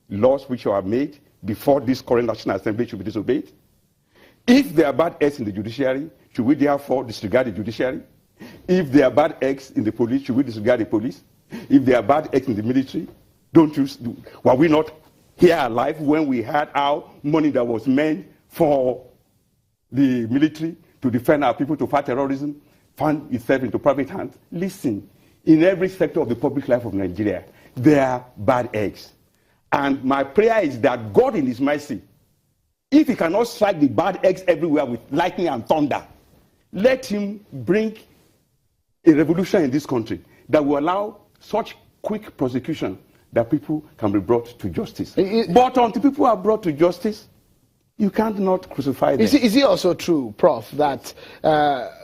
laws which are made before this current National Assembly should be disobeyed? If there are bad eggs in the judiciary, should we therefore disregard the judiciary? If there are bad eggs in the police, should we disregard the police? If there are bad eggs in the military, were we not here alive when we had our money that was meant for the military to defend our people, to fight terrorism, found itself into private hands? Listen, in every sector of the public life of Nigeria, there are bad eggs. And my prayer is that God in his mercy, if he cannot strike the bad eggs everywhere with lightning and thunder, let him bring a revolution in this country that will allow such quick prosecution that people can be brought to justice. But until people are brought to justice, you can't not crucify them. Is it also true, Prof, that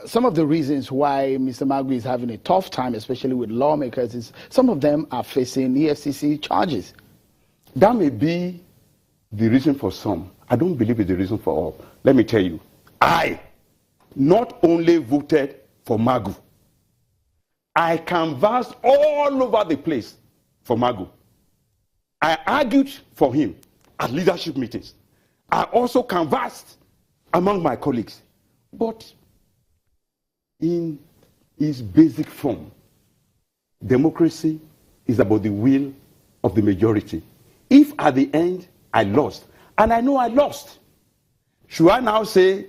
some of the reasons why Mr. Magu is having a tough time, especially with lawmakers, is some of them are facing EFCC charges? That may be the reason for some. I don't believe it's the reason for all. Let me tell you, I not only voted for Magu, I canvassed all over the place for Magu. I argued for him at leadership meetings. I also canvassed among my colleagues. But in its basic form, democracy is about the will of the majority. If at the end I lost, and I know I lost, should I now say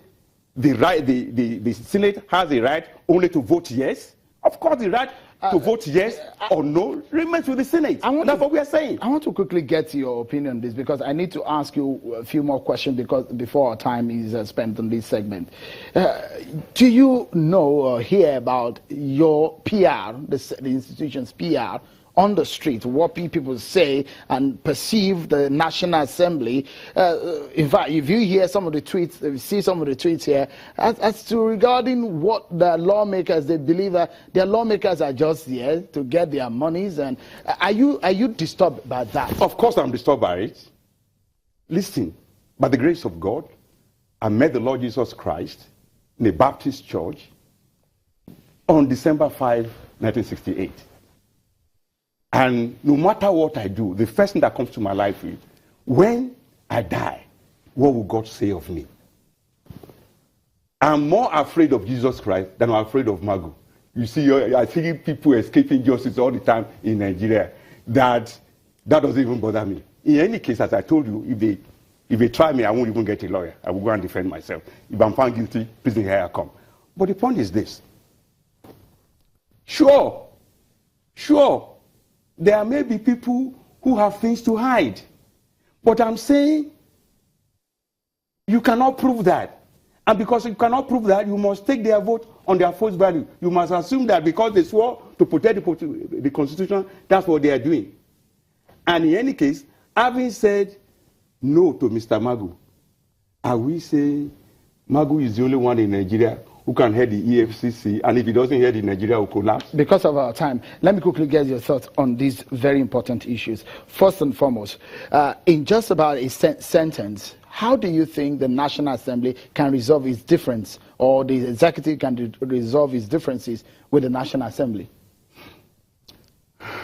the Senate has the right only to vote yes? Of course, the right to vote yes or no remains with the Senate. That's what we are saying. I want to quickly get your opinion on this because I need to ask you a few more questions before our time is spent on this segment. Do you know or hear about your PR, the institution's PR, on the street, what people say and perceive the National Assembly? In fact, if you hear some of the tweets, if you see some of the tweets here, as to regarding what the lawmakers, they believe that their lawmakers are just there to get their monies, and are you disturbed by that? Of course I'm disturbed by it. Listen, by the grace of God, I met the Lord Jesus Christ in a Baptist church on December 5, 1968. And no matter what I do, the first thing that comes to my life is, when I die, what will God say of me? I'm more afraid of Jesus Christ than I'm afraid of Magu. You see, I see people escaping justice all the time in Nigeria. That doesn't even bother me. In any case, as I told you, if they try me, I won't even get a lawyer. I will go and defend myself. If I'm found guilty, prison, here I come. But the point is this. Sure, there may be people who have things to hide. But I'm saying you cannot prove that. And because you cannot prove that, you must take their vote on their face value. You must assume that because they swore to protect the Constitution, that's what they are doing. And in any case, having said no to Mr. Magu, are we saying Magu is the only one in Nigeria who can head the EFCC, and if he doesn't head it, Nigeria will collapse? Because of our time, let me quickly get your thoughts on these very important issues. First and foremost, in just about a sentence, how do you think the National Assembly can resolve its difference, or the executive can resolve its differences with the National Assembly?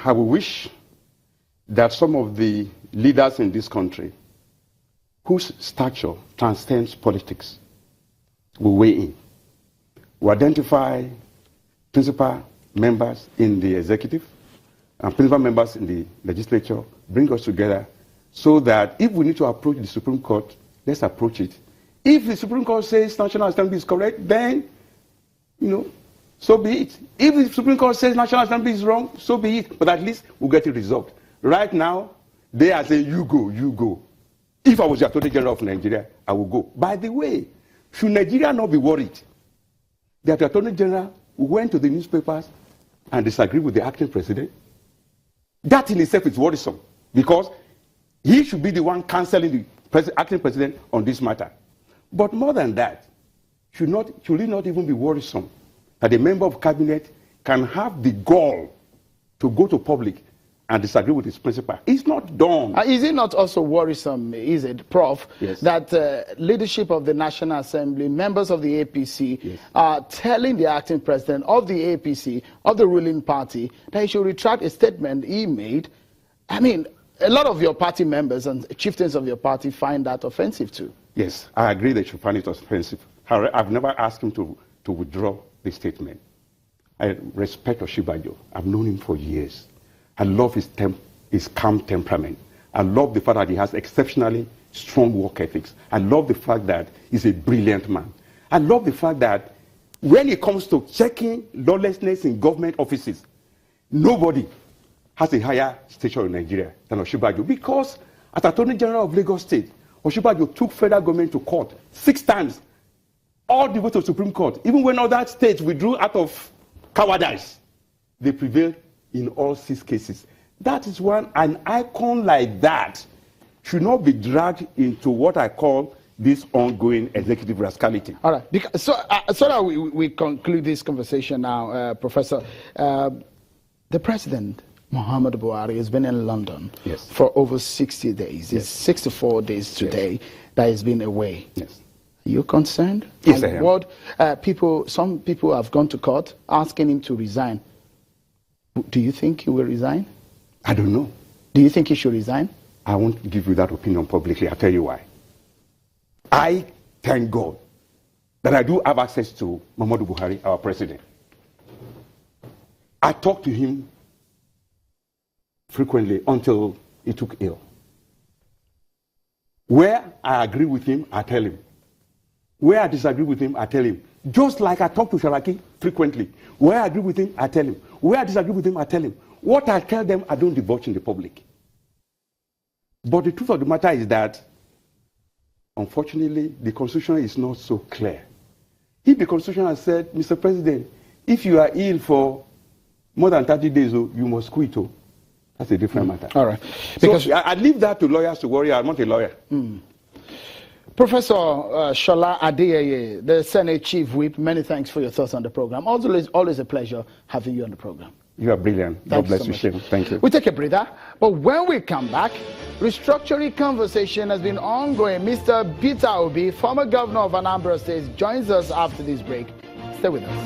I would wish that some of the leaders in this country, whose stature transcends politics, will weigh in. We identify principal members in the executive and principal members in the legislature, bring us together so that if we need to approach the Supreme Court, let's approach it. If the Supreme Court says National Assembly is correct, then, so be it. If the Supreme Court says National Assembly is wrong, so be it. But at least we'll get it resolved. Right now, they are saying, you go. If I was the Attorney General of Nigeria, I will go. By the way, should Nigeria not be worried that the Attorney General went to the newspapers and disagreed with the acting president? That in itself is worrisome, because he should be the one cancelling the acting president on this matter. But more than that, should it not even be worrisome that a member of cabinet can have the gall to go to public and disagree with his principal? It's not done. Is it not also worrisome, is it, Prof, yes, that leadership of the National Assembly, members of the APC, yes, are telling the acting president of the APC, of the ruling party, that he should retract a statement he made? I mean, a lot of your party members and chieftains of your party find that offensive too. Yes, I agree they should find it offensive. However, I've never asked him to withdraw the statement. I respect Oshibajo. I've known him for years. I love his calm temperament. I love the fact that he has exceptionally strong work ethics. I love the fact that he's a brilliant man. I love the fact that when it comes to checking lawlessness in government offices, nobody has a higher stature in Nigeria than Oshibajo, because as Attorney General of Lagos State, Oshibajo took federal government to court 6 times, all the way to Supreme Court. Even when other states withdrew out of cowardice, they prevailed in all 6 cases. That is why an icon like that should not be dragged into what I call this ongoing executive rascality. All right. So that we conclude this conversation now, Professor. The President, Muhammadu Buhari, has been in London for over 60 days. It's 64 days today that he's been away. Yes. Are you concerned? Yes, I am. Some people have gone to court asking him to resign. Do you think he will resign? I don't know. Do you think he should resign? I won't give you that opinion publicly. I'll tell you why. I thank God that I do have access to Muhammadu Buhari, our president. I talk to him frequently until he took ill. Where I agree with him, I tell him. Where I disagree with him, I tell him. Just like I talk to Sharaki frequently. Where I agree with him, I tell him. Where I disagree with him, I tell him. What I tell them, I don't divulge in the public. But the truth of the matter is that, unfortunately, the Constitution is not so clear. If the Constitution has said, Mr. President, if you are ill for more than 30 days, you must quit. That's a different matter. All right. Because so I leave that to lawyers to worry. I'm not a lawyer. Professor Sola Adeyeye, the Senate Chief Whip, many thanks for your thoughts on the program. Always a pleasure having you on the program. You are brilliant. God bless you, Shane. Thank you. We take a breather, but when we come back, restructuring conversation has been ongoing. Mr. Peter Obi, former governor of Anambra State, joins us after this break. Stay with us.